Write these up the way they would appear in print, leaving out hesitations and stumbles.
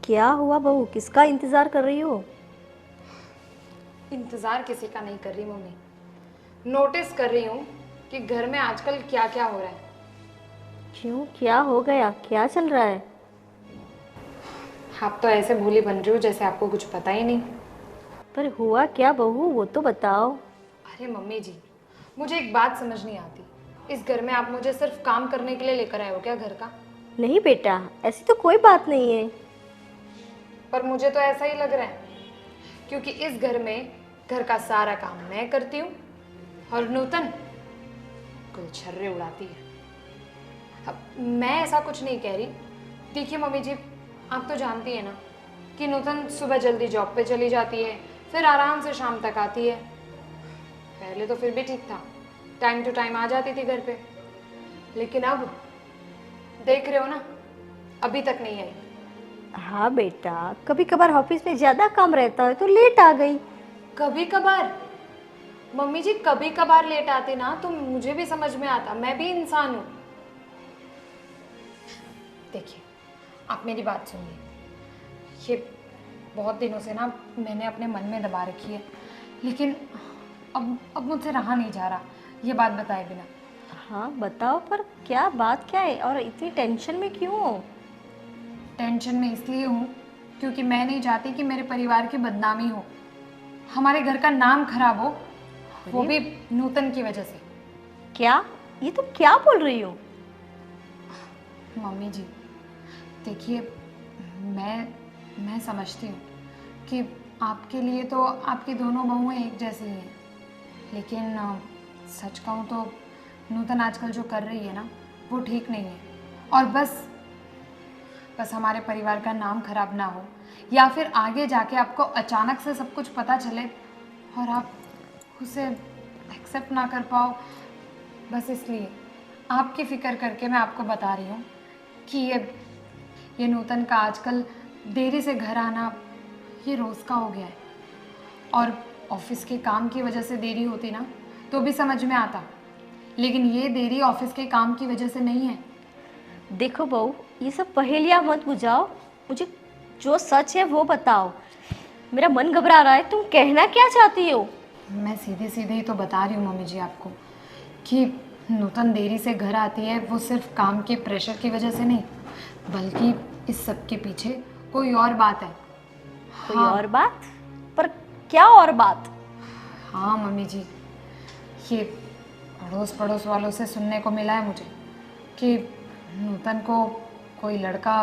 क्या हुआ बहू, किसका इंतजार कर रही हो? इंतज़ार किसी का नहीं कर रही मम्मी, नोटिस कर रही हूँ कि घर में आजकल क्या क्या हो रहा है। क्यों, क्या हो गया, क्या चल रहा है? आप तो ऐसे भोली बन रही हो जैसे आपको कुछ पता ही नहीं। पर हुआ क्या बहू, वो तो बताओ। अरे मम्मी जी, मुझे एक बात समझ नहीं आती। इस घर में आप मुझे सिर्फ काम करने के लिए लेकर आए हो क्या घर का? नहीं बेटा, ऐसी तो कोई बात नहीं है। पर मुझे तो ऐसा ही लग रहा है, क्योंकि इस घर में घर का सारा काम मैं करती हूँ और नूतन कुल छर्रे उड़ाती है। अब मैं ऐसा कुछ नहीं कह रही। देखिए मम्मी जी, आप तो जानती है ना कि नूतन सुबह जल्दी जॉब पे चली जाती है, फिर आराम से शाम तक आती है। पहले तो फिर भी ठीक था, टाइम टू टाइम आ जाती थी घर पे, लेकिन अब देख रहे हो ना, अभी तक नहीं आई। हाँ बेटा, कभी कभार ऑफिस में ज्यादा काम रहता है तो लेट आ गई। कभी कभार? मम्मी जी, कभी कभार लेट आती ना तो मुझे भी समझ में आता, मैं भी इंसान हूँ। देखिए, आप मेरी बात सुनिए। ये बहुत दिनों से ना मैंने अपने मन में दबा रखी है, लेकिन अब मुझसे रहा नहीं जा रहा ये बात बताए बिना। हाँ बताओ, पर क्या बात क्या है और इतनी टेंशन में क्यों हो? टेंशन में इसलिए हूँ क्योंकि मैं नहीं चाहती कि मेरे परिवार की बदनामी हो, हमारे घर का नाम खराब हो, वो अरे भी नूतन की वजह से। क्या, ये तुम क्या बोल रही हो? मम्मी जी, देखिए, मैं समझती हूँ कि आपके लिए तो आपकी दोनों बहुएं एक जैसी हैं, लेकिन सच कहूँ तो नूतन आजकल जो कर रही है ना, वो ठीक नहीं है। और बस हमारे परिवार का नाम खराब ना हो, या फिर आगे जाके आपको अचानक से सब कुछ पता चले और आप उसे एक्सेप्ट ना कर पाओ, बस इसलिए आपकी फ़िक्र करके मैं आपको बता रही हूँ कि ये नूतन का आजकल देरी से घर आना ये रोज़ का हो गया है। और ऑफिस के काम की वजह से देरी होती ना तो भी समझ में आता, लेकिन ये देरी ऑफिस के काम की वजह से नहीं है। देखो बहू, ये सब पहेलियां मत बुझाओ, मुझे जो सच है वो बताओ। मेरा मन घबरा रहा है, तुम कहना क्या चाहती हो? मैं सीधे सीधे ही तो बता रही हूँ मम्मी जी आपको कि नूतन देरी से घर आती है वो सिर्फ काम के प्रेशर की वजह से नहीं, बल्कि इस सब के पीछे कोई और बात है। कोई और हाँ बात? पर क्या और बात? हाँ मम्मी जी, ये अड़ोस पड़ोस वालों से सुनने को मिला है मुझे कि नूतन को कोई लड़का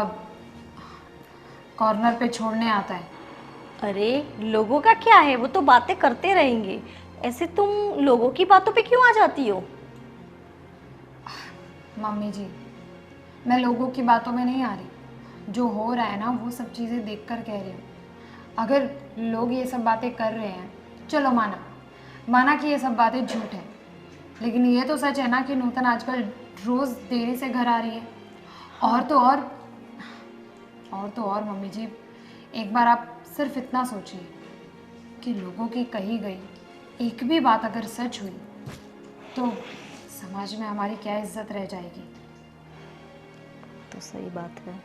कॉर्नर पे छोड़ने आता है। अरे लोगों का क्या है, वो तो बातें करते रहेंगे, ऐसे तुम लोगों की बातों पे क्यों आ जाती हो? मम्मी जी, मैं लोगों की बातों में नहीं आ रही, जो हो रहा है ना वो सब चीज़ें देखकर कह रही हूँ। अगर लोग ये सब बातें कर रहे हैं, चलो माना कि ये सब बातें झूठ है, लेकिन ये तो सच है ना कि नूतन आजकल रोज़ देरी से घर आ रही है। हाँ। और तो और मम्मी जी, एक बार आप सिर्फ इतना सोचिए कि लोगों की कही गई एक भी बात अगर सच हुई तो समाज में हमारी क्या इज्जत रह जाएगी। तो सही बात है।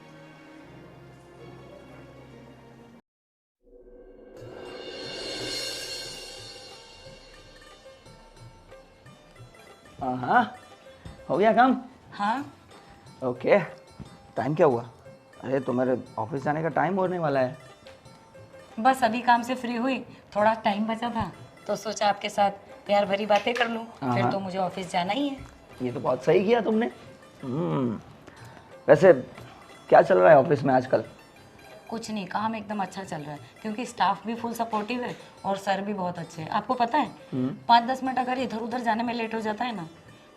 हाँ, हो गया काम? हाँ, ओके। टाइम क्या हुआ? अरे तो मेरे ऑफिस जाने का टाइम होने वाला है। बस अभी काम से फ्री हुई, थोड़ा टाइम बचा था तो सोचा आपके साथ प्यार भरी बातें कर लूँ, फिर तो मुझे ऑफिस जाना ही है। ये तो बहुत सही किया तुमने। वैसे क्या चल रहा है ऑफिस में आजकल? कुछ नहीं, काम एकदम अच्छा चल रहा है क्योंकि स्टाफ भी फुल सपोर्टिव है और सर भी बहुत अच्छे हैं। आपको पता है 5-10 मिनट अगर इधर उधर जाने में लेट हो जाता है ना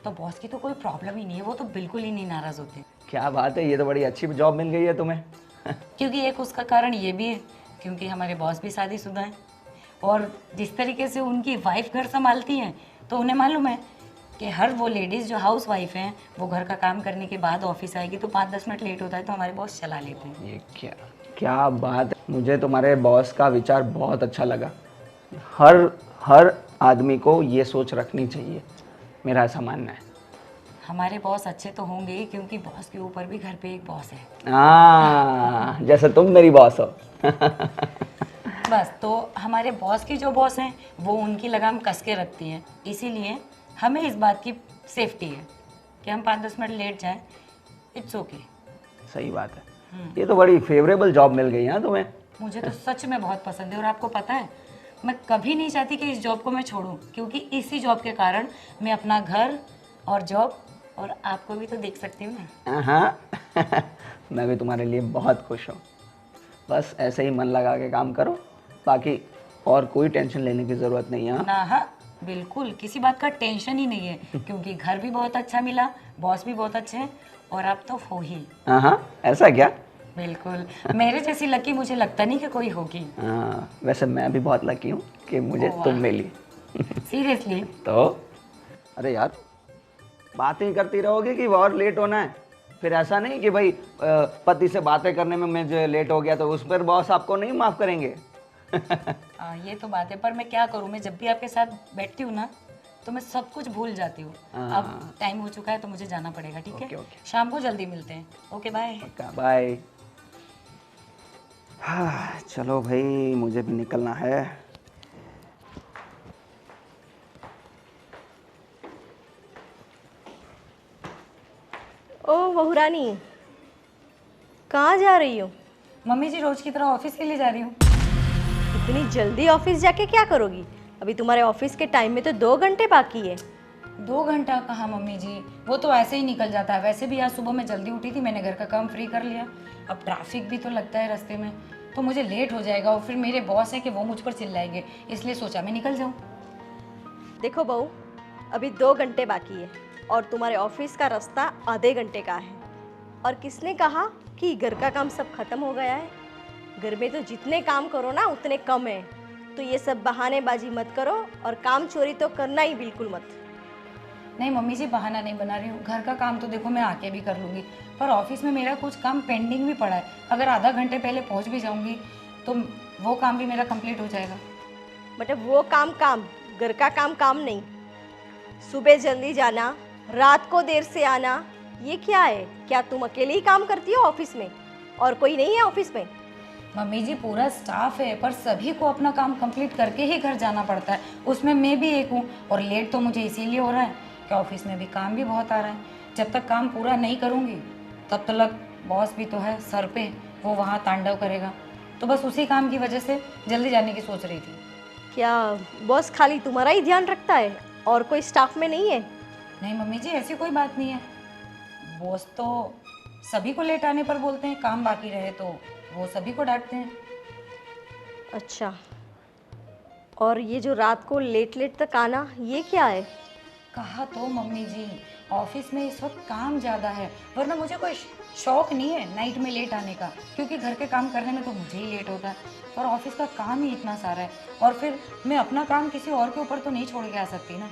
तो बॉस की तो कोई प्रॉब्लम ही नहीं है, वो तो बिल्कुल ही नहीं नाराज़ होते। क्या बात है, ये तो बड़ी अच्छी जॉब मिल गई है तुम्हें। क्योंकि एक उसका कारण ये भी है क्योंकि हमारे बॉस भी शादीशुदा हैं और जिस तरीके से उनकी वाइफ घर संभालती हैं तो उन्हें मालूम है कि हर वो लेडीज़ जो हाउस वाइफ हैं वो घर का काम करने के बाद ऑफिस आएगी तो 5-10 मिनट लेट होता है तो हमारे बॉस चला लेते हैं। ये क्या बात है, मुझे तुम्हारे बॉस का विचार बहुत अच्छा लगा। हर आदमी को ये सोच रखनी चाहिए, मेरा ऐसा मानना है। हमारे बॉस अच्छे तो होंगे ही, क्योंकि बॉस के ऊपर भी घर पे एक बॉस है। हाँ, जैसे तुम मेरी बॉस हो। बस तो हमारे बॉस की जो बॉस हैं वो उनकी लगाम कस के रखती हैं, इसीलिए हमें इस बात की सेफ्टी है कि हम 5-10 मिनट लेट जाएं, इट्स ओके। सही बात है। ये तो बड़ी फेवरेबल जॉब मिल गई है तुम्हें। मुझे तो सच में बहुत पसंद है, और आपको पता है मैं कभी नहीं चाहती कि इस जॉब को मैं छोड़ूं, क्योंकि इसी जॉब के कारण मैं अपना घर और जॉब और आपको भी तो देख सकती हूँ ना। हाँ। मैं भी तुम्हारे लिए बहुत खुश हूँ। बस ऐसे ही मन लगा के काम करो, बाकी और कोई टेंशन लेने की ज़रूरत नहीं है। हाँ? ना हाँ, बिल्कुल किसी बात का टेंशन ही नहीं है, क्योंकि घर भी बहुत अच्छा मिला, बॉस भी बहुत अच्छे हैं, और आप तो हो ही। हाँ, ऐसा क्या? बिल्कुल, मेरे जैसी लकी मुझे लगता नहीं कि कोई होगी। हाँ, वैसे मैं भी बहुत लकी हूँ कि मुझे वाह। तुम मिली। सीरियसली? तो अरे यार, बात ही करती रहोगे कि और लेट होना है? फिर ऐसा नहीं कि भाई पति से बातें करने में मुझे लेट हो गया तो उस पर बॉस आपको नहीं माफ़ करेंगे। ये तो बात है, पर मैं क्या करूँ, मैं जब भी आपके साथ बैठती हूँ ना तो मैं सब कुछ भूल जाती हूँ। अब टाइम हो चुका है तो मुझे जाना पड़ेगा, ठीक है? ओके। शाम को जल्दी मिलते हैं। Okay, bye. बाय। हाँ चलो भाई, मुझे भी निकलना है। ओ बहुरानी, कहाँ जा रही हो? मम्मी जी, रोज की तरह ऑफिस के लिए जा रही हूँ। इतनी जल्दी ऑफिस जाके क्या करोगी? अभी तुम्हारे ऑफिस के टाइम में तो 2 घंटे बाकी है। 2 घंटा कहाँ मम्मी जी, वो तो ऐसे ही निकल जाता है। वैसे भी आज सुबह मैं जल्दी उठी थी, मैंने घर का काम फ्री कर लिया। अब ट्रैफिक भी तो लगता है रास्ते में, तो मुझे लेट हो जाएगा, और फिर मेरे बॉस है कि वो मुझ पर चिल्लाएंगे, इसलिए सोचा मैं निकल जाऊँ। देखो बहू, अभी 2 घंटे बाकी है और तुम्हारे ऑफिस का रास्ता आधे घंटे का है। और किसने कहा कि घर का काम सब खत्म हो गया है? घर में तो जितने काम करो ना उतने कम है। तो ये सब बहानेबाजी मत करो और काम चोरी तो करना ही बिल्कुल मत। नहीं मम्मी जी, बहाना नहीं बना रही हूँ। घर का काम तो देखो मैं आके भी कर लूँगी, पर ऑफिस में मेरा कुछ काम पेंडिंग भी पड़ा है। अगर आधा घंटे पहले पहुँच भी जाऊँगी तो वो काम भी मेरा कंप्लीट हो जाएगा। मतलब वो काम, घर का काम नहीं। सुबह जल्दी जाना, रात को देर से आना, ये क्या है? क्या तुम अकेले ही काम करती हो ऑफिस में और कोई नहीं है ऑफिस में? मम्मी जी, पूरा स्टाफ है, पर सभी को अपना काम कंप्लीट करके ही घर जाना पड़ता है, उसमें मैं भी एक हूँ। और लेट तो मुझे इसीलिए हो रहा है कि ऑफिस में भी काम भी बहुत आ रहा है। जब तक काम पूरा नहीं करूँगी तब तक बॉस भी तो है सर पे, वो वहाँ तांडव करेगा। तो बस उसी काम की वजह से जल्दी जाने की सोच रही थी। क्या बॉस खाली तुम्हारा ही ध्यान रखता है और कोई स्टाफ में नहीं है? नहीं मम्मी जी, ऐसी कोई बात नहीं है। बॉस तो सभी को लेट आने पर बोलते हैं, काम बाकी रहे तो वो सभी को डांटते हैं। अच्छा, और ये जो रात को लेट तक आना, ये क्या है? कहा तो मम्मी जी, ऑफिस में इस वक्त काम ज़्यादा है, वरना मुझे कोई शौक नहीं है नाइट में लेट आने का, क्योंकि घर के काम करने में तो मुझे ही लेट होता है, और ऑफिस का काम ही इतना सारा है, और फिर मैं अपना काम किसी और के ऊपर तो नहीं छोड़ के आ सकती ना।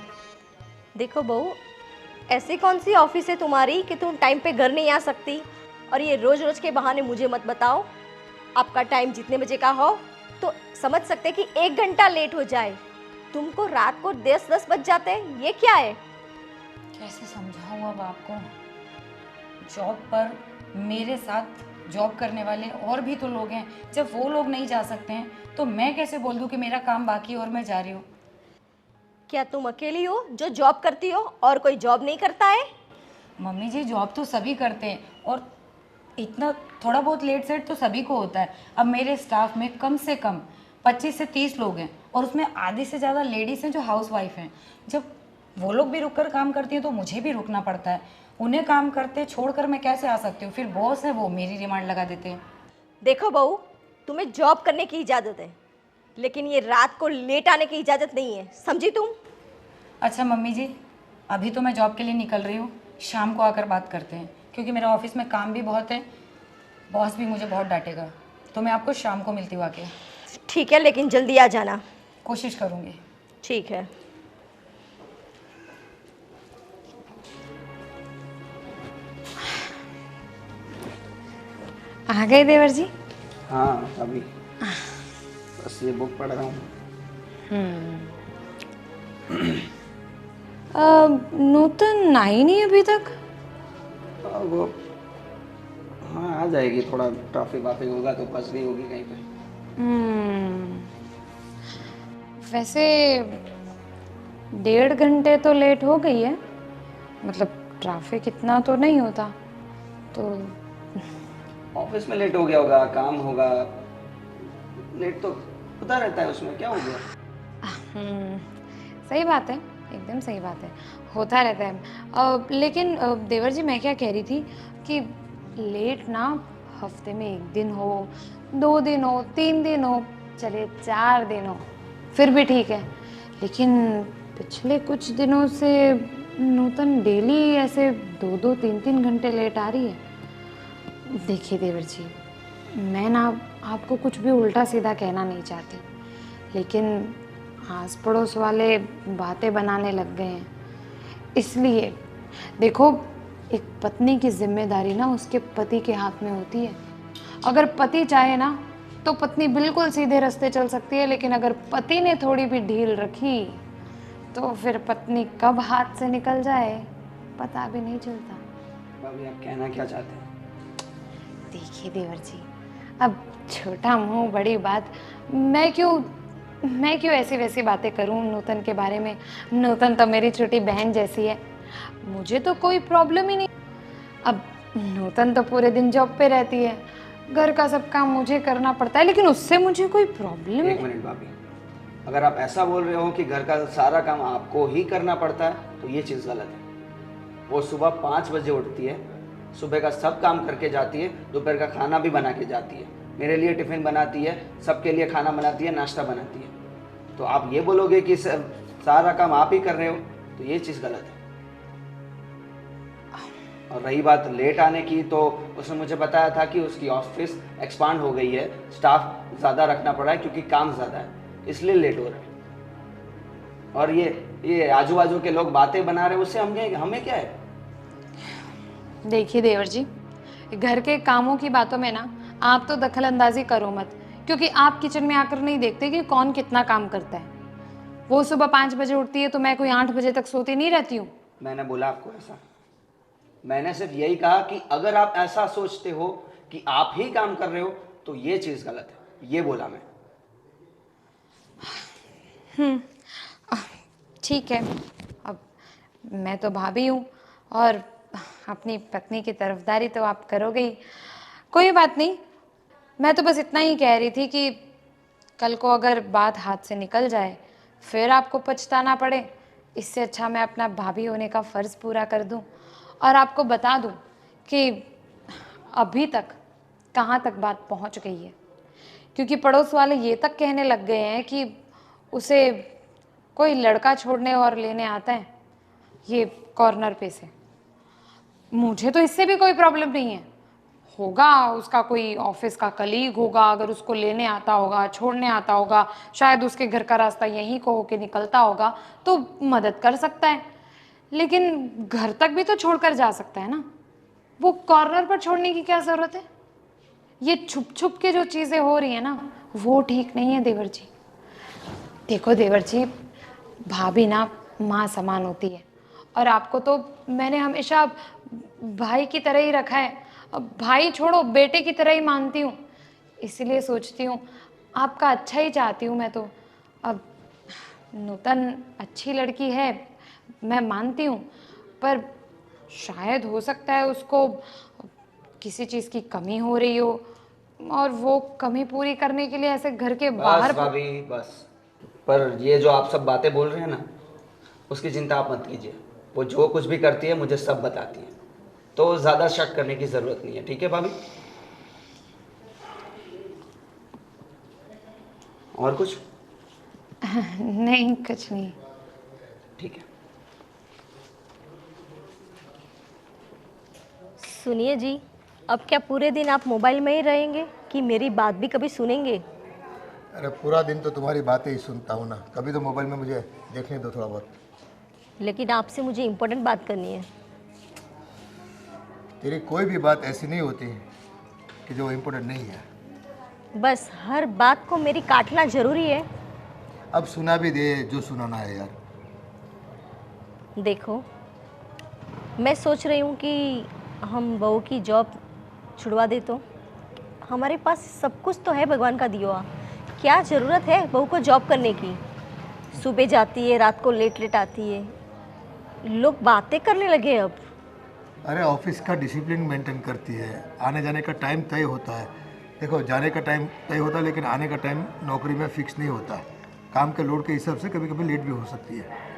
देखो बहू, ऐसी कौन सी ऑफिस है तुम्हारी कि तुम टाइम पे घर नहीं आ सकती? और ये रोज रोज के बहाने मुझे मत बताओ। आपका टाइम जितने बजे का हो तो समझ सकते कि 1 घंटा लेट हो जाए, तुमको रात को 10 बज जाते हैं, ये क्या है? कैसे समझाऊँ अब आपको? जॉब पर मेरे साथ जॉब करने वाले और भी तो लोग हैं, जब वो लोग नहीं जा सकते हैं तो मैं कैसे बोल दूँ कि मेरा काम बाकी है और मैं जा रही हूँ? क्या तुम अकेली हो जो जॉब करती हो और कोई जॉब नहीं करता है? मम्मी जी, जॉब तो सभी करते हैं, और इतना थोड़ा बहुत लेट सेट तो सभी को होता है। अब मेरे स्टाफ में कम से कम 25 से 30 लोग हैं, और उसमें आधी से ज़्यादा लेडीज़ हैं जो हाउस वाइफ हैं। जब वो लोग भी रुक कर काम करती हैं तो मुझे भी रुकना पड़ता है। उन्हें काम करते छोड़कर मैं कैसे आ सकती हूँ? फिर बॉस है, वो मेरी डिमांड लगा देते हैं। देखो बहू, तुम्हें जॉब करने की इजाज़त है, लेकिन ये रात को लेट आने की इजाज़त नहीं है, समझी तुम? अच्छा मम्मी जी, अभी तो मैं जॉब के लिए निकल रही हूँ, शाम को आकर बात करते हैं, क्योंकि मेरा ऑफिस में काम भी बहुत है, बॉस भी मुझे बहुत डांटेगा। तो मैं आपको शाम को मिलती हूँ आके। ठीक है, लेकिन जल्दी आ जाना। कोशिश करूँगी। ठीक है। आ गए देवर जी? हाँ अभी बस ये बुक पढ़ रहा हूँ। नूतन आई नहीं अभी तक। वो हाँ आ जाएगी, थोड़ा ट्रैफिक वाफिक होगा तो फंस गई होगी कहीं पे। वैसे 1.5 घंटे तो लेट हो गई है, मतलब ट्रैफिक इतना तो नहीं होता तो। ऑफिस में लेट हो गया होगा, काम होगा, लेट तो होता रहता है, उसमें क्या हो गया। सही बात है, एकदम सही बात है, होता रहता है। लेकिन देवर जी मैं क्या कह रही थी कि लेट ना हफ्ते में 1 दिन हो, 2 दिन हो, 3 दिन हो, चलिए 4 दिन हो, फिर भी ठीक है। लेकिन पिछले कुछ दिनों से नूतन डेली ऐसे 2-2, 3-3 घंटे लेट आ रही है। देखिए देवर जी, मैं ना आपको कुछ भी उल्टा सीधा कहना नहीं चाहती, लेकिन आस पड़ोस वाले बातें बनाने लग गए हैं। इसलिए देखो, एक पत्नी की जिम्मेदारी ना उसके पति के हाथ में होती है। अगर पति चाहे ना तो पत्नी बिल्कुल सीधे रास्ते चल सकती है, लेकिन अगर पति ने थोड़ी भी ढील रखी तो फिर पत्नी कब हाथ से निकल जाए पता भी नहीं चलता। भाभी आप कहना क्या चाहते हैं? देखिए देवर जी, अब छोटा मुंह बड़ी बात, मैं क्यों ऐसी वैसी बातें करूं नूतन के बारे में। नूतन तो मेरी छोटी बहन जैसी है, मुझे तो कोई प्रॉब्लम ही नहीं। अब नूतन तो पूरे दिन जॉब पे रहती है, घर का सब काम मुझे करना पड़ता है, लेकिन उससे मुझे कोई प्रॉब्लम एक नहीं। मिनट भाभी, अगर आप ऐसा बोल रहे हो कि घर का सारा काम आपको ही करना पड़ता है तो ये चीज़ गलत है। वो सुबह 5 बजे उठती है, सुबह का सब काम करके जाती है, दोपहर का खाना भी बना के जाती है, मेरे लिए टिफ़िन बनाती है, सबके लिए खाना बनाती है, नाश्ता बनाती है। तो आप ये बोलोगे कि सारा काम आप ही कर रहे हो, तो ये चीज़ गलत है। और रही बात लेट आने की, तो उसने मुझे बताया था कि उसकी ऑफिस एक्सपांड हो गई है, स्टाफ ज़्यादा रखना पड़ा है क्योंकि काम ज़्यादा है, इसलिए लेट हो रहा है। और ये आजू बाजू के लोग बातें बना रहे हैं, उससे हमें क्या है। देखिए देवर जी, घर के कामों की बातों में ना आप तो दखल अंदाजी करो मत, क्योंकि आप किचन में आकर नहीं देखते कि कौन कितना काम करता है। वो सुबह 5 बजे उठती है तो मैं कोई 8 बजे तक सोती नहीं रहती हूँ। मैंने बोला आपको ऐसा? मैंने सिर्फ यही कहा कि अगर आप ऐसा सोचते हो कि आप ही काम कर रहे हो तो ये चीज़ गलत है, ये बोला मैं। ठीक है, अब मैं तो भाभी हूँ और अपनी पत्नी की तरफदारी तो आप करोगे ही, कोई बात नहीं। मैं तो बस इतना ही कह रही थी कि कल को अगर बात हाथ से निकल जाए फिर आपको पछताना पड़े, इससे अच्छा मैं अपना भाभी होने का फ़र्ज़ पूरा कर दूं और आपको बता दूं कि अभी तक कहाँ तक बात पहुँच गई है। क्योंकि पड़ोस वाले ये तक कहने लग गए हैं कि उसे कोई लड़का छोड़ने और लेने आता है ये कॉर्नर पे से। मुझे तो इससे भी कोई प्रॉब्लम नहीं है, होगा उसका कोई ऑफिस का कलीग होगा, अगर उसको लेने आता होगा, छोड़ने आता होगा, शायद उसके घर का रास्ता यहीं को होके निकलता होगा तो मदद कर सकता है। लेकिन घर तक भी तो छोड़कर जा सकता है ना, वो कॉर्नर पर छोड़ने की क्या ज़रूरत है। ये छुप छुप के जो चीज़ें हो रही है ना वो ठीक नहीं है देवर जी। देखो देवर जी, भाभी ना माँ समान होती है और आपको तो मैंने हमेशा भाई की तरह ही रखा है। अब भाई छोड़ो, बेटे की तरह ही मानती हूँ, इसलिए सोचती हूँ आपका अच्छा ही चाहती हूँ मैं तो। अब नूतन अच्छी लड़की है मैं मानती हूँ, पर शायद हो सकता है उसको किसी चीज़ की कमी हो रही हो और वो कमी पूरी करने के लिए ऐसे घर के बाहर। बस भाभी बस, पर ये जो आप सब बातें बोल रहे हैं ना, उसकी चिंता आप मत कीजिए। वो जो कुछ भी करती है मुझे सब बताती है, तो ज़्यादा शक करने की ज़रूरत नहीं है। ठीक है भाभी? और कुछ? नहीं, कुछ नहीं। ठीक है। सुनिए जी, अब क्या पूरे दिन आप मोबाइल में ही रहेंगे कि मेरी बात भी कभी सुनेंगे? अरे पूरा दिन तो तुम्हारी बातें ही सुनता हूँ ना, कभी तो मोबाइल में मुझे देखने दो थोड़ा बहुत। लेकिन आपसे मुझे इम्पोर्टेंट बात करनी है। तेरी कोई भी बात ऐसी नहीं होती कि जो इम्पोर्टेंट नहीं है। बस हर बात को मेरी काटना ज़रूरी है। अब सुना भी दे जो सुनाना है यार। देखो, मैं सोच रही हूँ कि हम बहू की जॉब छुड़वा दे तो। हमारे पास सब कुछ तो है भगवान का दिया हुआ। क्या ज़रूरत है बहू को जॉब करने की? सुबह जाती है, रात को लेट लेट आती है। लोग बातें करने लगे अब। अरे ऑफिस का डिसिप्लिन मेंटेन करती है, आने जाने का टाइम तय होता है। देखो, जाने का टाइम तय होता है लेकिन आने का टाइम नौकरी में फिक्स नहीं होता। काम के लोड के हिसाब से कभी कभी लेट भी हो सकती है।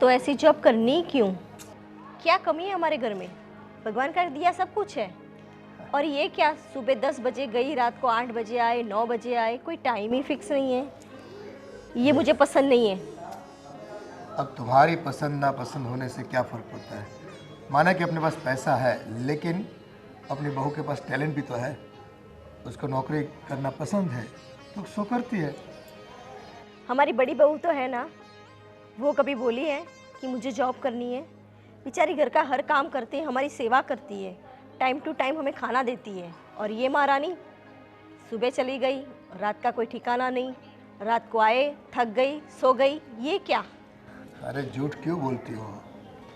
तो ऐसी जॉब करनी क्यों? क्या कमी है हमारे घर में? भगवान का दिया सब कुछ है। और ये क्या, सुबह 10 बजे गई, रात को 8 बजे आए, 9 बजे आए, कोई टाइम ही फिक्स नहीं है। ये मुझे पसंद नहीं है। अब तुम्हारी पसंद नापसंद होने से क्या फ़र्क पड़ता है? माना कि अपने पास पैसा है लेकिन अपनी बहू के पास टैलेंट भी तो है। उसको नौकरी करना पसंद है तो सो करती है। हमारी बड़ी बहू तो है ना, वो कभी बोली है कि मुझे जॉब करनी है? बेचारी घर का हर काम करती है, हमारी सेवा करती है, टाइम टू टाइम हमें खाना देती है। और ये महारानी सुबह चली गई, रात का कोई ठिकाना नहीं, रात को आए, थक गई, सो गई। ये क्या? अरे झूठ क्यों बोलती हो?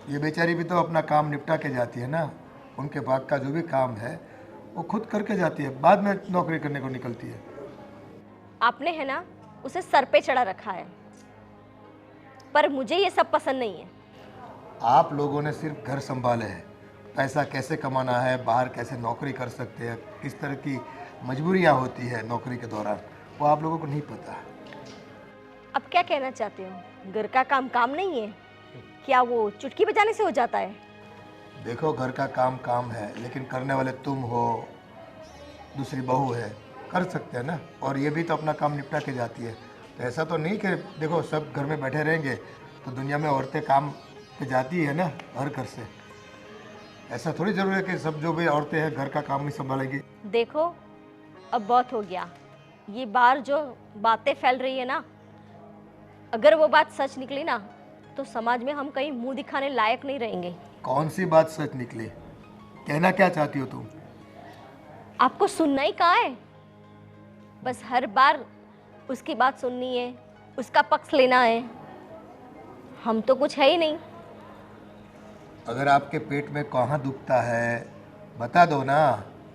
ये बेचारी भी तो अपना काम निपटा के जाती है ना। उनके भाग का जो भी काम है वो खुद करके जाती है, बाद में नौकरी करने को निकलती है। आपने है ना उसे सर पे चढ़ा रखा है, पर मुझे ये सब पसंद नहीं है। आप लोगों ने सिर्फ घर संभाले हैं, पैसा कैसे कमाना है, बाहर कैसे नौकरी कर सकते हैं, किस तरह की मजबूरियां होती है नौकरी के दौरान, वो आप लोगों को नहीं पता। अब क्या कहना चाहते हो? घर का काम काम नहीं है क्या? वो चुटकी बजाने से हो जाता है? देखो, घर का काम काम है लेकिन करने वाले तुम हो, दूसरी बहू है, कर सकते हैं ना। और ये भी तो अपना काम निपटा के जाती है। तो ऐसा तो नहीं कि देखो सब घर में बैठे रहेंगे तो दुनिया में औरतें काम पे जाती है ना हर घर से। ऐसा थोड़ी ज़रूरी है कि सब जो भी औरतें हैं घर का काम नहीं संभालेंगी। देखो, अब बहुत हो गया। ये बाहर जो बातें फैल रही है ना, अगर वो बात सच निकली ना तो समाज में हम कहीं मुंह दिखाने लायक नहीं रहेंगे। कौन सी बात सच निकली? कहना क्या चाहती हो तुम? आपको सुनना ही कहाँ है? बस हर बार उसकी बात सुननी है, उसका पक्ष लेना है। हम तो कुछ है ही नहीं। अगर आपके पेट में कहाँ दुखता है बता दो ना,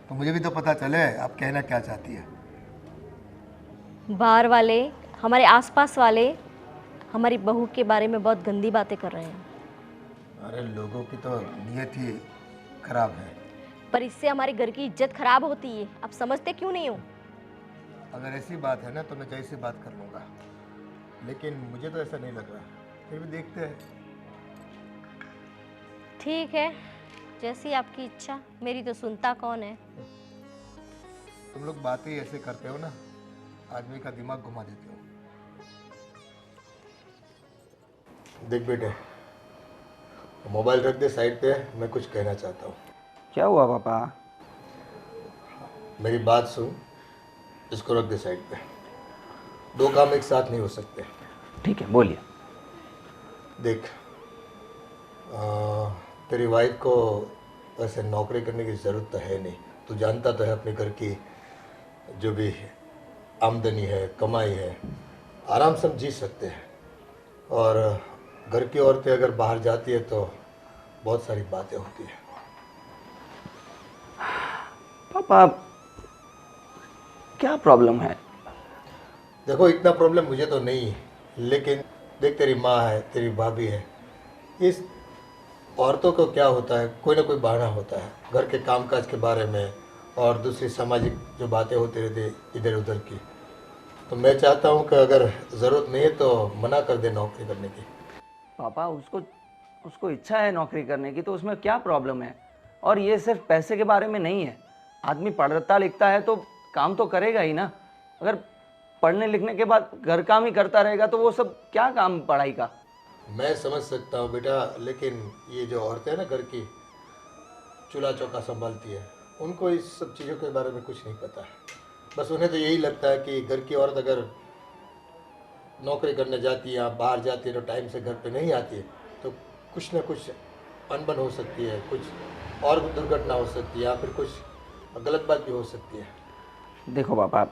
तो मुझे भी तो पता चले आप कहना क्या चाहती है। बाहर वाले, हमारे आसपास वाले हमारी बहू के बारे में बहुत गंदी बातें कर रहे हैं। अरे लोगों की तो नीयत ही खराब है। पर इससे हमारे घर की इज्जत खराब होती है। आप समझते क्यों नहीं हो? अगर ऐसी बात है ना तो मैं जय से बात कर लूँगा, लेकिन मुझे तो ऐसा नहीं लग रहा। फिर भी देखते हैं। ठीक है, जैसी आपकी इच्छा। मेरी तो सुनता कौन है। तुम लोग बातें ही ऐसे करते हो ना, आदमी का दिमाग घुमा देते हो। देख बेटे, मोबाइल रख दे साइड पे, मैं कुछ कहना चाहता हूँ। क्या हुआ पापा? मेरी बात सुन, इसको रख दे साइड पे। दो काम एक साथ नहीं हो सकते। ठीक है, बोलिए। देख, तेरी वाइफ को वैसे नौकरी करने की ज़रूरत तो है नहीं। तू जानता तो है अपने घर की जो भी आमदनी है, कमाई है, आराम से हम जी सकते हैं। और घर की औरतें अगर बाहर जाती है तो बहुत सारी बातें होती है। पापा, क्या प्रॉब्लम है? देखो, इतना प्रॉब्लम मुझे तो नहीं है, लेकिन देख तेरी माँ है, तेरी भाभी है, इस औरतों को क्या होता है, कोई ना कोई बहाना होता है घर के कामकाज के बारे में और दूसरी सामाजिक जो बातें होती रहती इधर उधर की। तो मैं चाहता हूँ कि अगर ज़रूरत नहीं है तो मना कर दे नौकरी करने की। पापा, उसको इच्छा है नौकरी करने की तो उसमें क्या प्रॉब्लम है? और ये सिर्फ पैसे के बारे में नहीं है। आदमी पढ़ता लिखता है तो काम तो करेगा ही ना। अगर पढ़ने लिखने के बाद घर काम ही करता रहेगा तो वो सब क्या काम पढ़ाई का? मैं समझ सकता हूँ बेटा, लेकिन ये जो औरतें हैं ना घर की चूल्हा चौका संभालती है, उनको इस सब चीज़ों के बारे में कुछ नहीं पता है। बस उन्हें तो यही लगता है कि घर की औरत अगर नौकरी करने जाती है या बाहर जाती है तो टाइम से घर पे नहीं आती है तो कुछ ना कुछ अनबन हो सकती है, कुछ और दुर्घटना हो सकती है या फिर कुछ गलत बात भी हो सकती है। देखो पापा,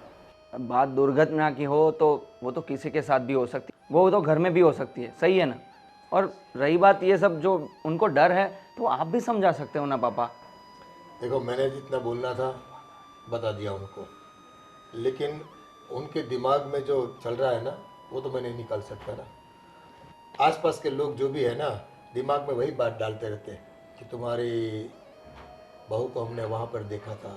बात दुर्घटना की हो तो वो तो किसी के साथ भी हो सकती है, वो तो घर में भी हो सकती है, सही है ना? और रही बात ये सब जो उनको डर है, तो आप भी समझा सकते हो ना पापा। देखो, मैंने जितना बोलना था बता दिया उनको, लेकिन उनके दिमाग में जो चल रहा है ना, वो तो मैं नहीं निकाल सकता ना। आसपास के लोग जो भी है ना, दिमाग में वही बात डालते रहते हैं कि तुम्हारी बहू को हमने वहाँ पर देखा था,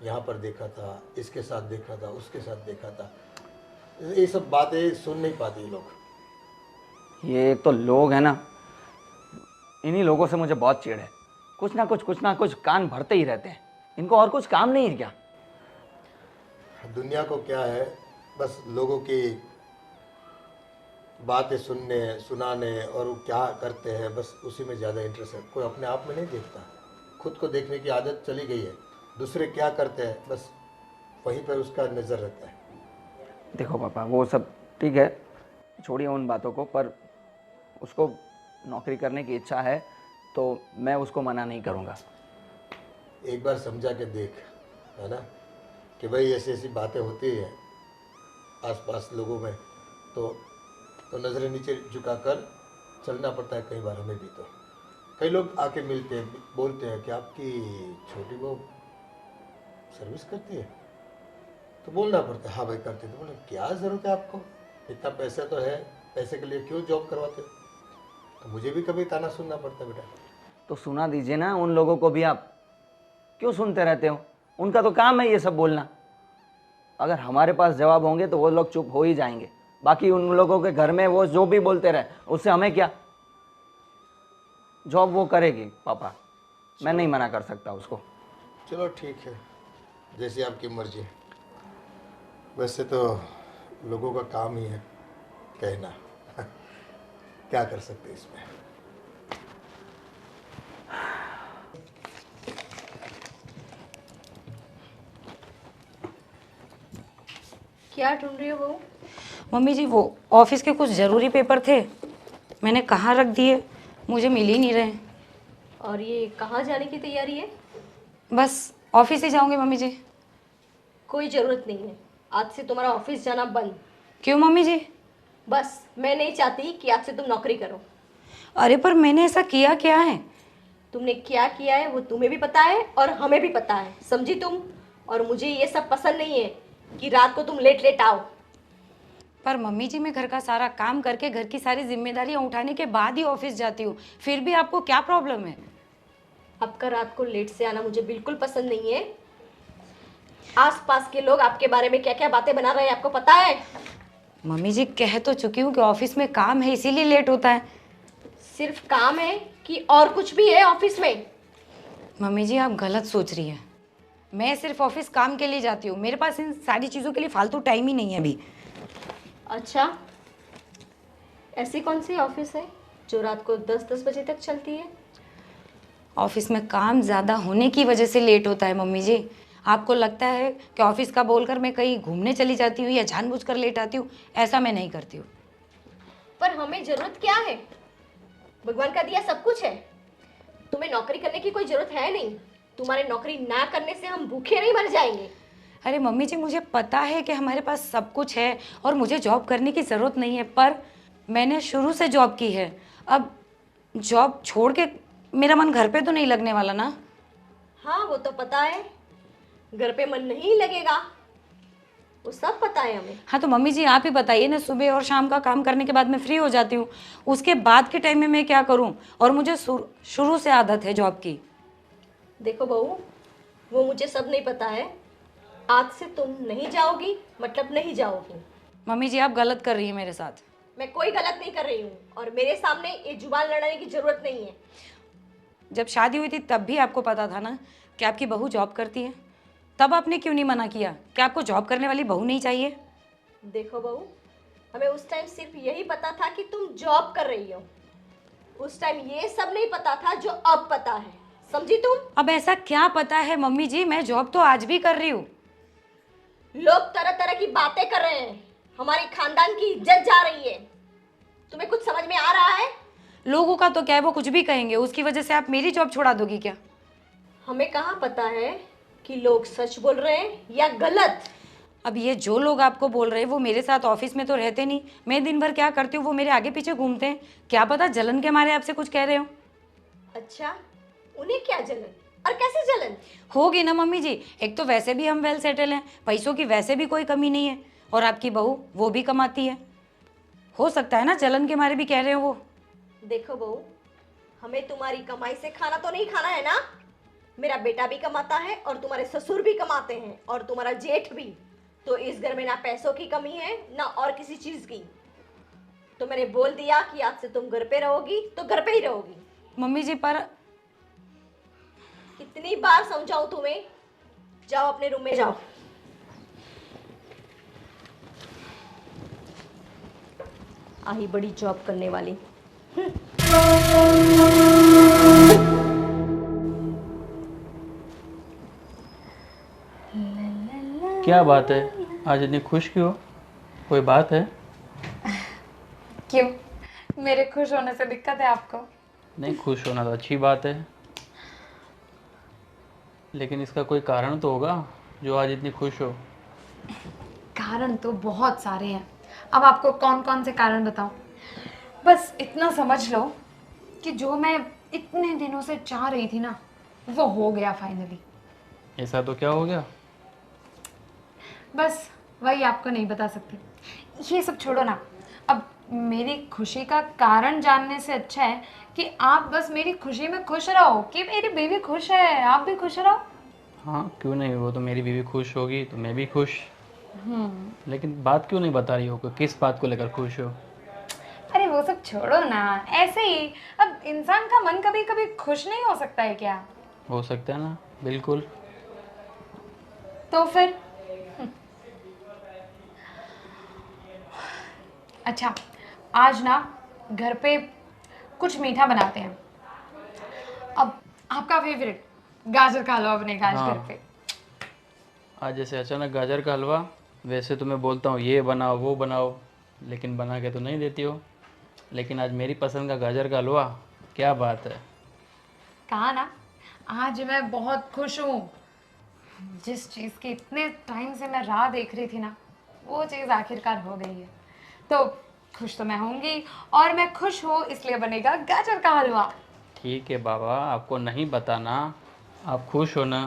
यहाँ पर देखा था, इसके साथ देखा था, उसके साथ देखा था। ये सब बातें सुन नहीं पाते ये लोग। ये तो लोग हैं ना, इन्हीं लोगों से मुझे बहुत चिढ़ है। कुछ ना कुछ कान भरते ही रहते हैं। इनको और कुछ काम नहीं है क्या? दुनिया को क्या है, बस लोगों की बातें सुनाने और वो क्या करते हैं, बस उसी में ज़्यादा इंटरेस्ट है। कोई अपने आप में नहीं देखता। खुद को देखने की आदत चली गई है। दूसरे क्या करते हैं, बस वहीं पर उसका नज़र रहता है। देखो पापा, वो सब ठीक है, छोड़िए उन बातों को, पर उसको नौकरी करने की इच्छा है तो मैं उसको मना नहीं करूँगा। एक बार समझा के देख, है ना, कि भाई ऐसी ऐसी बातें होती हैं आसपास लोगों में, तो नज़रें नीचे झुकाकर चलना पड़ता है कई बार हमें भी। तो कई लोग आके मिलते हैं, बोलते हैं कि आपकी छोटी बहू सर्विस करती है, तो बोलना पड़ता है हाँ भाई करती है। तो बोले क्या ज़रूरत है आपको, इतना पैसा तो है, पैसे के लिए क्यों जॉब करवाते हो? तो मुझे भी कभी ताना सुनना पड़ता है बेटा। तो सुना दीजिए ना उन लोगों को भी, आप क्यों सुनते रहते हो? उनका तो काम है ये सब बोलना। अगर हमारे पास जवाब होंगे तो वो लोग चुप हो ही जाएंगे। बाकी उन लोगों के घर में वो जो भी बोलते रहे, उससे हमें क्या? जॉब वो करेगी पापा, मैं नहीं मना कर सकता उसको। चलो ठीक है, जैसी आपकी मर्जी। वैसे तो लोगों का काम ही है कहना। क्या कर सकते इसमें। क्या ढूंढ रही हो बहू? मम्मी जी, वो ऑफिस के कुछ ज़रूरी पेपर थे, मैंने कहाँ रख दिए, मुझे मिल ही नहीं रहे। और ये कहाँ जाने की तैयारी है? बस ऑफिस ही जाऊंगी मम्मी जी। कोई ज़रूरत नहीं है, आज से तुम्हारा ऑफिस जाना बंद। क्यों मम्मी जी? बस मैं नहीं चाहती कि आज से तुम नौकरी करो। अरे पर मैंने ऐसा किया क्या है? तुमने क्या किया है वो तुम्हें भी पता है और हमें भी पता है, समझी तुम? और मुझे ये सब पसंद नहीं है कि रात को तुम लेट लेट आओ। पर मम्मी जी, मैं घर का सारा काम करके घर की सारी जिम्मेदारियां उठाने के बाद ही ऑफिस जाती हूँ, फिर भी आपको क्या प्रॉब्लम है? आपका रात को लेट से आना मुझे बिल्कुल पसंद नहीं है। आसपास के लोग आपके बारे में क्या क्या बातें बना रहे हैं आपको पता है? मम्मी जी, कह तो चुकी हूँ कि ऑफिस में काम है इसीलिए लेट होता है। सिर्फ काम है कि और कुछ भी है ऑफिस में? मम्मी जी, आप गलत सोच रही हैं। मैं सिर्फ ऑफिस काम के लिए जाती हूँ, मेरे पास इन सारी चीज़ों के लिए फालतू टाइम ही नहीं है अभी। अच्छा, ऐसी कौन सी ऑफिस है जो रात को 10-10 बजे तक चलती है? ऑफिस में काम ज़्यादा होने की वजह से लेट होता है मम्मी जी। आपको लगता है कि ऑफिस का बोलकर मैं कहीं घूमने चली जाती हूँ या जानबूझकर लेट आती हूँ? ऐसा मैं नहीं करती हूँ। पर हमें जरूरत क्या है? भगवान का दिया सब कुछ है। तुम्हें नौकरी करने की कोई जरूरत है नहीं। तुम्हारे नौकरी ना करने से हम भूखे नहीं मर जाएंगे। अरे मम्मी जी, मुझे पता है कि हमारे पास सब कुछ है और मुझे जॉब करने की ज़रूरत नहीं है, पर मैंने शुरू से जॉब की है। अब जॉब छोड़ के मेरा मन घर पे तो नहीं लगने वाला ना। हाँ वो तो पता है, घर पे मन नहीं लगेगा, वो सब पता है हमें। हाँ तो मम्मी जी, आप ही बताइए ना, सुबह और शाम का काम करने के बाद मैं फ्री हो जाती हूँ, उसके बाद के टाइम में मैं क्या करूँ? और मुझे शुरू से आदत है जॉब की। देखो बहू, वो मुझे सब नहीं पता है। आज से तुम नहीं जाओगी मतलब नहीं जाओगी। मम्मी जी, आप गलत कर रही हैं मेरे साथ। मैं कोई गलत नहीं कर रही हूँ और मेरे सामने ये जुबान लड़ाने की जरूरत नहीं है। जब शादी हुई थी तब भी आपको पता था ना कि आपकी बहू जॉब करती है, तब आपने क्यों नहीं मना किया कि आपको जॉब करने वाली बहू नहीं चाहिए? देखो बहू, हमें उस टाइम सिर्फ यही पता था कि तुम जॉब कर रही हो। उस टाइम ये सब नहीं पता था जो अब पता है, समझी तुम? अब ऐसा क्या पता है मम्मी जी? मैं जॉब तो आज भी कर रही हूँ। लोग तरह तरह की बातें कर रहे हैं, हमारे खानदान की इज्जत जा रही है। तुम्हें कुछ समझ में आ रहा है? लोगों का तो क्या है, वो कुछ भी कहेंगे, उसकी वजह से आप मेरी जॉब छुड़ा दोगी क्या? हमें कहाँ पता है कि लोग सच बोल रहे हैं या गलत। अब ये जो लोग आपको बोल रहे हैं वो मेरे साथ ऑफिस में तो रहते नहीं, मैं दिन भर क्या करती हूँ वो मेरे आगे पीछे घूमते हैं, क्या पता जलन के मारे आपसे कुछ कह रहे हो। अच्छा, उन्हें क्या जलन? और कैसे जलन? होगी ना मम्मी जी, एक तो वैसे भी हम वेल सेटल हैं, पैसों की वैसे भी कोई कमी नहीं है, और आपकी बहू वो भी कमाती है, हो सकता है ना जलन के मारे भी कह रहे हो वो। देखो बहू, हमें तुम्हारी कमाई से खाना तो नहीं खाना है ना। मेरा बेटा भी कमाता है और तुम्हारे ससुर भी कमाते हैं और तुम्हारा जेठ भी। तो इस घर में ना पैसों की कमी है ना और किसी चीज की। तो मैंने बोल दिया कि आज से तुम घर पे रहोगी तो घर पे ही रहोगी। मम्मी जी पर कितनी बार समझाऊं तुम्हें? जाओ अपने रूम में जाओ। आई बड़ी जॉब करने वाली। क्या बात है, आज इतनी खुश क्यों? कोई बात है? क्यों, मेरे खुश होने से दिक्कत है आपको? नहीं, खुश होना तो अच्छी बात है, लेकिन इसका कोई कारण तो होगा जो आज इतनी खुश हो। कारण तो बहुत सारे हैं, अब आपको कौन कौन से कारण बताऊं? बस इतना समझ लो कि जो मैं इतने दिनों से चाह रही थी ना, वो हो गया फाइनली। ऐसा तो क्या हो गया? बस वही आपको नहीं बता सकती। ये सब छोड़ो ना, अब मेरी खुशी का कारण जानने से अच्छा है कि आप बस मेरी खुशी में खुश रहो, कि मेरी बेबी खुश है, आप भी खुश रहो। हाँ क्यों नहीं, वो तो मेरी बीवी खुश होगी तो मैं भी खुश। लेकिन बात क्यों नहीं बता रही हो कि किस बात को लेकर खुश हो? अरे वो सब छोड़ो ना, ऐसे ही। अब इंसान का मन कभी कभी खुश नहीं हो सकता है क्या? हो सकता है ना, बिल्कुल। तो फिर अच्छा, आज ना घर पे कुछ मीठा बनाते हैं। अब आपका फेवरेट गाजर का हलवा बनेगा आज हाँ। घर पे। आज जैसे अचानक गाजर का हलवा, वैसे तो मैं बोलता हूँ ये बनाओ वो बनाओ, लेकिन बना के तो नहीं देती हो। लेकिन आज मेरी पसंद का गाजर का हलवा, क्या बात है। कहा ना, आज मैं बहुत खुश हूँ। जिस चीज़ की इतने टाइम से मैं राह देख रही थी ना, वो चीज़ आखिरकार हो गई है। तो खुश तो मैं होंगी, और मैं खुश हूँ इसलिए बनेगा गाजर का हलवा। ठीक है बाबा, आपको नहीं बताना, आप खुश हो ना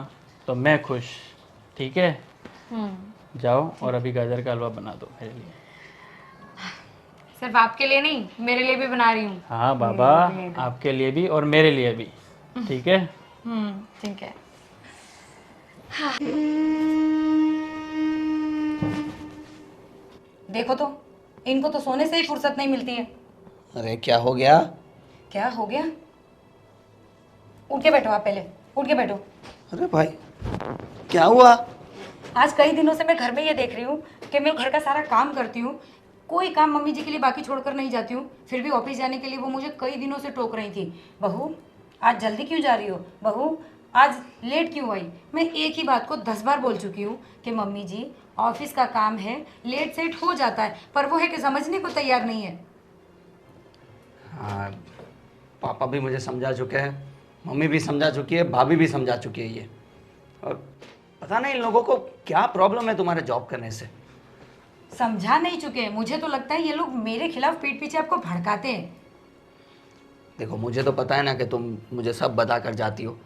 तो मैं खुश। ठीक है, जाओ और अभी गाजर का हलवा बना दो मेरे लिए। सिर्फ आपके लिए नहीं, मेरे लिए भी बना रही हूँ। हाँ बाबा, आपके लिए भी और मेरे लिए भी। ठीक है। ठीक है। देखो तो, इनको तो सोने से ही फुर्सत नहीं मिलती है। अरे क्या हो गया? क्या हो गया? उठ के बैठो, आप पहले उठ के बैठो। अरे भाई, क्या हुआ? आज कई दिनों से मैं घर में ये देख रही हूँ कि मैं घर का सारा काम करती हूँ, कोई काम मम्मी जी के लिए बाकी छोड़कर नहीं जाती हूँ, फिर भी ऑफिस जाने के लिए वो मुझे कई दिनों से टोक रही थी। बहू आज जल्दी क्यों जा रही हो? बहू आज लेट क्यों आई? मैं एक ही बात को 10 बार बोल चुकी हूँ कि मम्मी जी ऑफिस का काम है, लेट सेट हो जाता है, पर वो है कि समझने को तैयार नहीं है। हाँ, पापा भी मुझे समझा चुके हैं, मम्मी भी समझा चुकी है, भाभी भी समझा चुकी है ये। और पता नहीं इन लोगों को क्या प्रॉब्लम है तुम्हारे जॉब करने से। समझा नहीं चुके, मुझे तो लगता है ये लोग मेरे खिलाफ पीठ पीछे आपको भड़काते हैं। देखो मुझे तो पता है ना कि तुम मुझे सब बता कर जाती हो,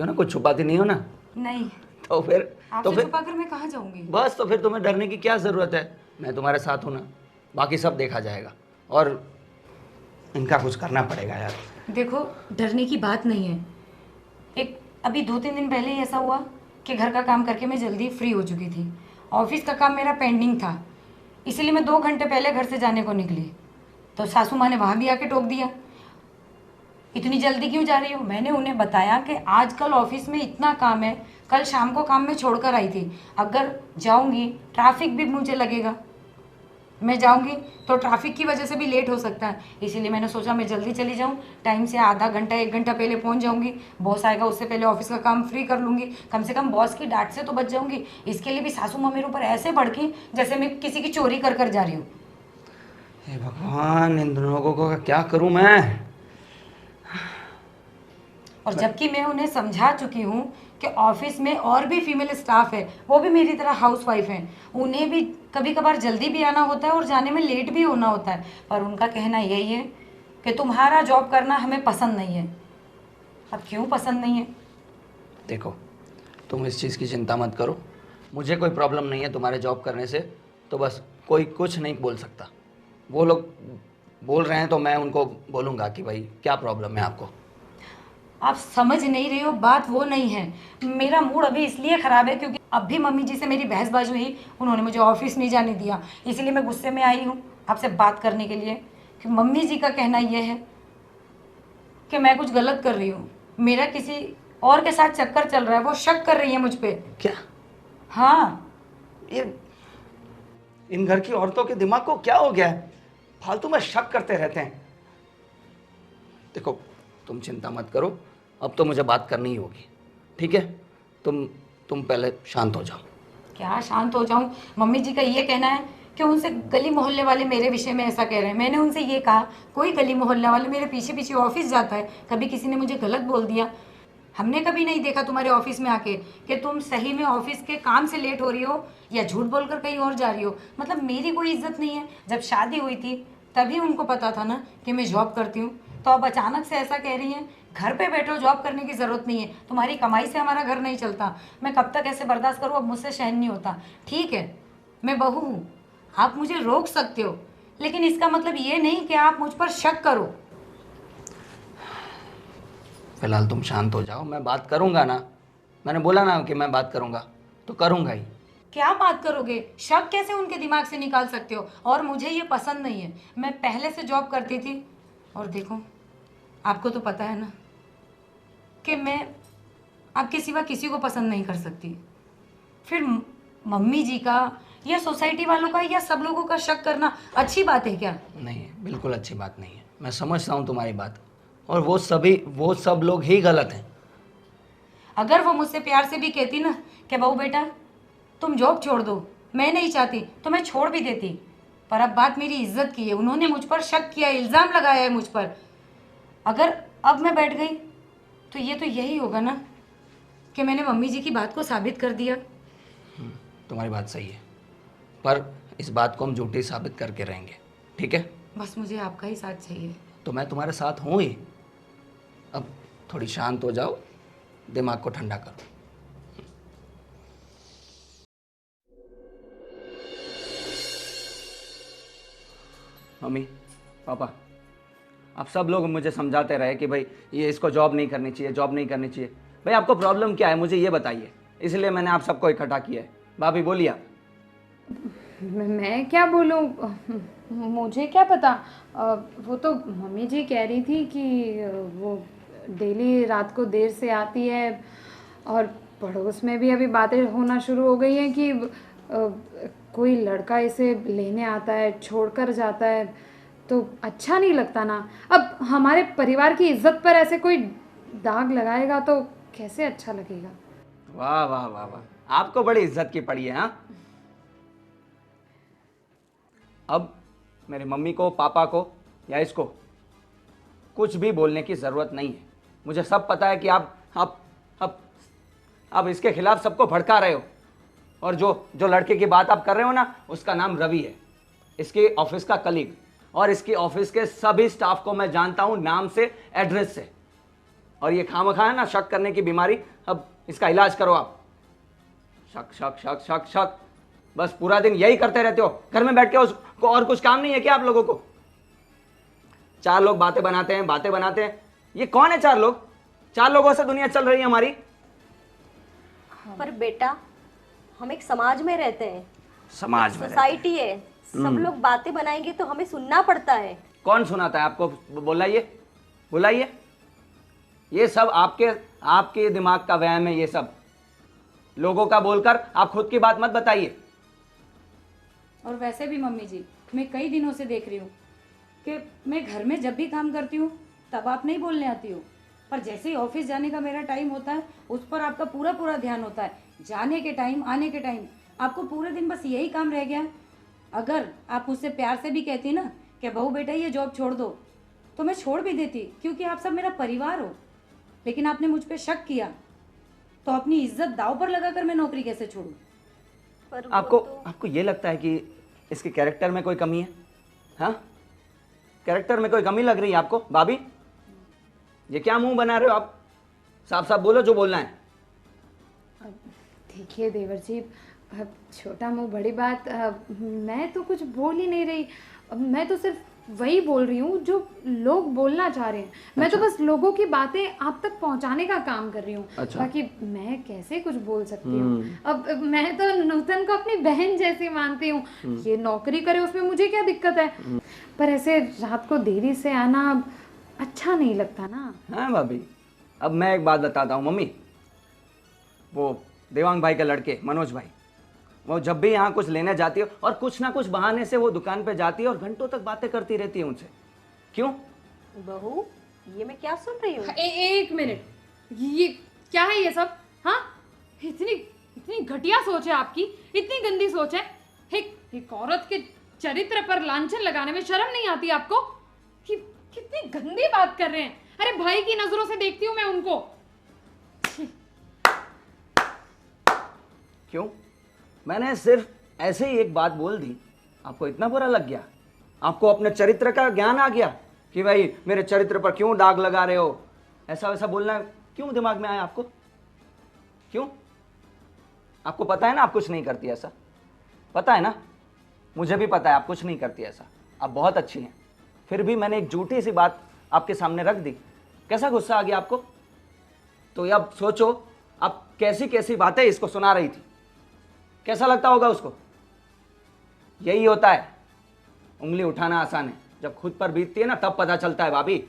ना, कुछ छुपाती नहीं हो ना। नहीं, तो फिर आपसे छुपाकर मैं कहाँ जाऊंगी? बस, तो फिर तुम्हें डरने की क्या ज़रूरत है? मैं तुम्हारे साथ हूँ ना, बाकी सब देखा जाएगा। और इनका कुछ करना पड़ेगा यार। देखो डरने की बात नहीं है, एक अभी 2-3 दिन पहले ही ऐसा हुआ कि घर का काम करके मैं जल्दी फ्री हो चुकी थी, ऑफिस का काम मेरा पेंडिंग था, इसीलिए मैं 2 घंटे पहले घर से जाने को निकली, तो सासू माँ ने वहाँ भी आके टोक दिया, इतनी जल्दी क्यों जा रही हो? मैंने उन्हें बताया कि आजकल ऑफिस में इतना काम है, कल शाम को काम में छोड़कर आई थी, अगर जाऊंगी ट्रैफिक भी मुझे लगेगा, मैं जाऊंगी तो ट्रैफिक की वजह से भी लेट हो सकता है, इसीलिए मैंने सोचा मैं जल्दी चली जाऊं, टाइम से आधा घंटा 1 घंटा पहले पहुंच जाऊंगी, बॉस आएगा उससे पहले ऑफिस का काम फ्री कर लूंगी, कम से कम बॉस की डांट से तो बच जाऊंगी। इसके लिए भी सासू माँ मेरे ऊपर ऐसे भड़की जैसे मैं किसी की चोरी कर कर जा रही हूँ। हे भगवान, इन लोगों को क्या करूं मैं? और जबकि मैं उन्हें समझा चुकी हूँ कि ऑफिस में और भी फीमेल स्टाफ है, वो भी मेरी तरह हाउसवाइफ हैं, उन्हें भी कभी कभार जल्दी भी आना होता है और जाने में लेट भी होना होता है, पर उनका कहना यही है कि तुम्हारा जॉब करना हमें पसंद नहीं है। अब क्यों पसंद नहीं है? देखो, तुम इस चीज़ की चिंता मत करो, मुझे कोई प्रॉब्लम नहीं है तुम्हारे जॉब करने से, तो बस कोई कुछ नहीं बोल सकता। वो लोग बोल रहे हैं तो मैं उनको बोलूँगा कि भाई क्या प्रॉब्लम है आपको। आप समझ नहीं रहे हो, बात वो नहीं है। मेरा मूड अभी इसलिए ख़राब है क्योंकि अब भी मम्मी जी से मेरी बहसबाजी हुई, उन्होंने मुझे ऑफिस नहीं जाने दिया, इसीलिए मैं गुस्से में आई हूँ आपसे बात करने के लिए कि मम्मी जी का कहना यह है कि मैं कुछ गलत कर रही हूँ, मेरा किसी और के साथ चक्कर चल रहा है, वो शक कर रही है मुझ पे। क्या? हाँ, ये इन घर की औरतों के दिमाग को क्या हो गया है, फालतू में शक करते रहते हैं। देखो, तुम चिंता मत करो, अब तो मुझे बात करनी ही होगी, ठीक है? तुम पहले शांत हो जाओ। क्या शांत हो जाऊं? मम्मी जी का ये कहना है कि उनसे गली मोहल्ले वाले मेरे विषय में ऐसा कह रहे हैं। मैंने उनसे ये कहा, कोई गली मोहल्ले वाले मेरे पीछे पीछे ऑफिस जाता है, कभी किसी ने मुझे गलत बोल दिया? हमने कभी नहीं देखा तुम्हारे ऑफिस में आके कि तुम सही में ऑफिस के काम से लेट हो रही हो या झूठ बोलकर कहीं और जा रही हो। मतलब मेरी कोई इज्जत नहीं है। जब शादी हुई थी तभी उनको पता था ना कि मैं जॉब करती हूँ, तो अब अचानक से ऐसा कह रही हैं। घर पे बैठो, जॉब करने की ज़रूरत नहीं है, तुम्हारी कमाई से हमारा घर नहीं चलता। मैं कब तक ऐसे बर्दाश्त करूँ? अब मुझसे सहन नहीं होता। ठीक है, मैं बहू हूँ, आप मुझे रोक सकते हो, लेकिन इसका मतलब ये नहीं कि आप मुझ पर शक करो। फिलहाल तुम शांत हो जाओ, मैं बात करूंगा ना, मैंने बोला ना कि मैं बात करूंगा, तो करूंगा ही। क्या बात करोगे? शक कैसे उनके दिमाग से निकाल सकते हो? और मुझे ये पसंद नहीं है। मैं पहले से जॉब करती थी और देखो, आपको तो पता है ना कि मैं आपके सिवा किसी को पसंद नहीं कर सकती। फिर मम्मी जी का या सोसाइटी वालों का या सब लोगों का शक करना अच्छी बात है क्या? नहीं, बिल्कुल अच्छी बात नहीं है। मैं समझता हूँ तुम्हारी बात, और वो सब लोग ही गलत हैं। अगर वो मुझसे प्यार से भी कहती ना कि बहू बेटा तुम जॉब छोड़ दो, मैं नहीं चाहती, तो मैं छोड़ भी देती। पर अब बात मेरी इज्जत की है, उन्होंने मुझ पर शक किया, इल्ज़ाम लगाया है मुझ पर। अगर अब मैं बैठ गई तो ये तो यही होगा ना कि मैंने मम्मी जी की बात को साबित कर दिया। तुम्हारी बात सही है, पर इस बात को हम झूठी साबित करके रहेंगे, ठीक है? बस मुझे आपका ही साथ चाहिए। तो मैं तुम्हारे साथ हूँ ही। अब थोड़ी शांत हो जाओ, दिमाग को ठंडा करो। मम्मी पापा, आप सब लोग मुझे समझाते रहे कि भाई ये इसको जॉब नहीं करनी चाहिए, जॉब नहीं करनी चाहिए। भाई आपको प्रॉब्लम क्या है, मुझे ये बताइए, इसलिए मैंने आप सबको इकट्ठा किया है। भाभी बोलिए आप। मैं क्या बोलूँ, मुझे क्या पता। वो तो मम्मी जी कह रही थी कि वो डेली रात को देर से आती है, और पड़ोस में भी अभी बातें होना शुरू हो गई हैं कि कोई लड़का इसे लेने आता है, छोड़कर जाता है, तो अच्छा नहीं लगता ना। अब हमारे परिवार की इज्जत पर ऐसे कोई दाग लगाएगा तो कैसे अच्छा लगेगा। वाह वाह वाह वाह, आपको बड़ी इज्जत की पड़ी है। हाँ, अब मेरी मम्मी को, पापा को या इसको कुछ भी बोलने की ज़रूरत नहीं है। मुझे सब पता है कि आप इसके खिलाफ सबको भड़का रहे हो, और जो लड़के की बात आप कर रहे हो ना, उसका नाम रवि है, इसके ऑफिस का कलीग, और इसके ऑफिस के सभी स्टाफ को मैं जानता हूँ नाम से, एड्रेस से। और ये खामखा है ना शक करने की बीमारी, अब इसका इलाज करो आप। शक शक शक शक शक, बस पूरा दिन यही करते रहते हो। घर में बैठ के उसको और कुछ काम नहीं है क्या आप लोगों को? चार लोग बातें बनाते हैं। ये कौन है चार लोग? चार लोगों से दुनिया चल रही है हमारी। पर बेटा, हम एक समाज में रहते हैं, समाज में रहते हैं। सोसाइटी है, सब लोग बातें बनाएंगे तो हमें सुनना पड़ता है। कौन सुनाता है आपको? बुलाइए। ये सब आपके दिमाग का वहम है। ये सब लोगों का बोलकर आप खुद की बात मत बताइए। और वैसे भी मम्मी जी, मैं कई दिनों से देख रही हूँ कि मैं घर में जब भी काम करती हूँ तब आप नहीं बोलने आती हो, पर जैसे ही ऑफिस जाने का मेरा टाइम होता है उस पर आपका पूरा ध्यान होता है। जाने के टाइम, आने के टाइम, आपको पूरे दिन बस यही काम रह गया। अगर आप मुझसे प्यार से भी कहती ना कि बहू बेटा ये जॉब छोड़ दो, तो मैं छोड़ भी देती, क्योंकि आप सब मेरा परिवार हो। लेकिन आपने मुझ पर शक किया, तो अपनी इज्जत दाव पर लगाकर मैं नौकरी कैसे छोड़ूं? पर वो आपको तो- आपको ये लगता है कि इसके कैरेक्टर में कोई कमी है? हाँ, कैरेक्टर में कोई कमी लग रही है आपको भाभी? ये क्या मुंह बना रहे हो आप? साफ साफ बोलो जो बोलना है। देखिए देवर जी, अब छोटा मुंह बड़ी बात, मैं तो कुछ बोल ही नहीं रही। मैं तो सिर्फ वही बोल रही हूँ जो लोग बोलना चाह रहे हैं। मैं तो बस लोगों की बातें आप तक पहुँचाने का काम कर रही हूँ। अच्छा। बाकी मैं कैसे कुछ बोल सकती हूँ? अब मैं तो नूतन को अपनी बहन जैसी मानती हूँ। ये नौकरी करे उसमें मुझे क्या दिक्कत है? पर ऐसे रात को देरी से आना अब अच्छा नहीं लगता ना। हाँ भाभी, अब मैं एक बात बताता हूँ मम्मी। वो देवांग भाई के लड़के मनोज भाई, वो जब भी यहाँ कुछ लेने जाती है और कुछ ना कुछ बहाने से वो दुकान पे जाती है और घंटों तक बातें करती रहती है उनसे। क्यों? बहू, ये मैं क्या सुन रही हूँ? एक मिनट, ये क्या है ये सब? हाँ, इतनी इतनी घटिया सोच है आपकी, इतनी गंदी सोच है। एक औरत के चरित्र पर लांछन लगाने में शर्म नहीं आती आपको? कि कितनी गंदी बात कर रहे हैं। अरे भाई की नजरों से देखती हूँ मैं उनको। क्यों? मैंने सिर्फ ऐसे ही एक बात बोल दी, आपको इतना बुरा लग गया? आपको अपने चरित्र का ज्ञान आ गया कि भाई मेरे चरित्र पर क्यों दाग लगा रहे हो? ऐसा वैसा बोलना क्यों दिमाग में आया आपको? क्यों? आपको पता है ना आप कुछ नहीं करती ऐसा, पता है ना? मुझे भी पता है आप कुछ नहीं करती ऐसा, आप बहुत अच्छी हैं। फिर भी मैंने एक झूठी सी बात आपके सामने रख दी, कैसा गुस्सा आ गया आपको? तो ये अब सोचो, आप कैसी कैसी बातें इसको सुना रही थी, कैसा लगता होगा उसको? यही होता है, उंगली उठाना आसान है, जब खुद पर बीतती है ना तब पता चलता है भाभी।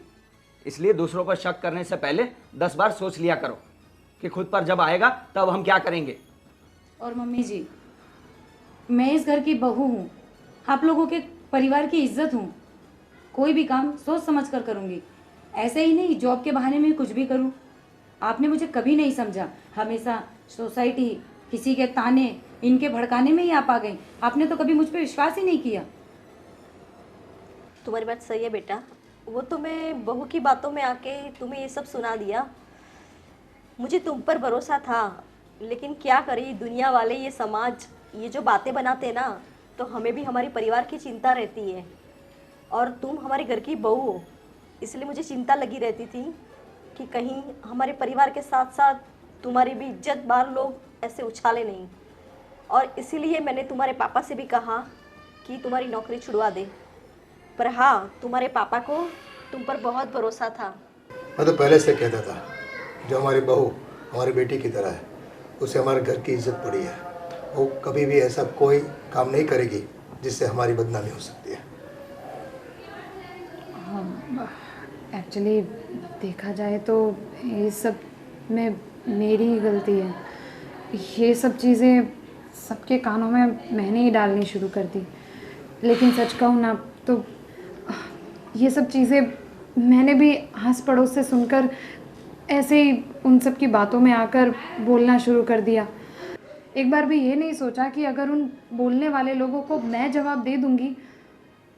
इसलिए दूसरों पर शक करने से पहले 10 बार सोच लिया करो कि खुद पर जब आएगा तब हम क्या करेंगे। और मम्मी जी, मैं इस घर की बहू हूँ, आप लोगों के परिवार की इज्जत हूँ। कोई भी काम सोच समझ कर करूँगी, ऐसे ही नहीं जॉब के बहाने में कुछ भी करूँ। आपने मुझे कभी नहीं समझा, हमेशा सोसाइटी, किसी के ताने, इनके भड़काने में ही आप आ गई। आपने तो कभी मुझ पर विश्वास ही नहीं किया। तुम्हारी बात सही है बेटा, वो तो मैं बहू की बातों में आके तुम्हें ये सब सुना दिया। मुझे तुम पर भरोसा था, लेकिन क्या करें, दुनिया वाले, ये समाज, ये जो बातें बनाते ना, तो हमें भी हमारे परिवार की चिंता रहती है। और तुम हमारे घर की बहू हो, इसलिए मुझे चिंता लगी रहती थी कि कहीं हमारे परिवार के साथ साथ तुम्हारी भी इज्जत बार लोग ऐसे उछाले नहीं। और इसीलिए मैंने तुम्हारे पापा से भी कहा कि तुम्हारी नौकरी छुड़वा दे। पर हाँ, तुम्हारे पापा को तुम पर बहुत भरोसा था। मैं तो पहले से कहता था, जो हमारी बहू हमारी बेटी की तरह है, उसे हमारे घर की इज्जत पड़ी है। वो कभी भी ऐसा कोई काम नहीं करेगी जिससे हमारी बदनामी हो सकती है। एक्चुअली देखा जाए तो ये सब में मेरी ही गलती है। ये सब चीज़ें सबके कानों में मैंने ही डालनी शुरू कर दी। लेकिन सच कहूँ ना तो ये सब चीज़ें मैंने भी आस पड़ोस से सुनकर ऐसे ही उन सब की बातों में आकर बोलना शुरू कर दिया। एक बार भी ये नहीं सोचा कि अगर उन बोलने वाले लोगों को मैं जवाब दे दूँगी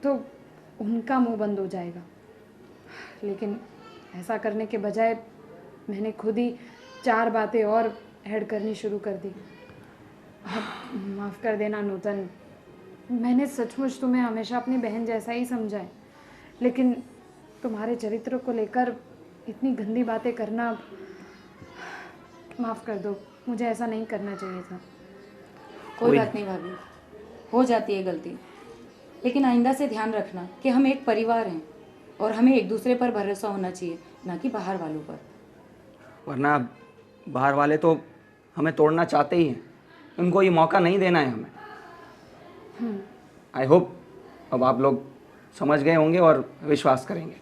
तो उनका मुंह बंद हो जाएगा। लेकिन ऐसा करने के बजाय मैंने खुद ही 4 बातें और ऐड करनी शुरू कर दी। अब माफ़ कर देना नूतन, मैंने सचमुच तुम्हें हमेशा अपनी बहन जैसा ही समझा है, लेकिन तुम्हारे चरित्र को लेकर इतनी गंदी बातें करना, माफ़ कर दो, मुझे ऐसा नहीं करना चाहिए था। कोई बात नहीं भाभी, हो जाती है गलती, लेकिन आइंदा से ध्यान रखना कि हम एक परिवार हैं और हमें एक दूसरे पर भरोसा होना चाहिए, ना कि बाहर वालों पर। वरना बाहर वाले तो हमें तोड़ना चाहते ही हैं, उनको ये मौका नहीं देना है हमें। आई होप अब आप लोग समझ गए होंगे और विश्वास करेंगे।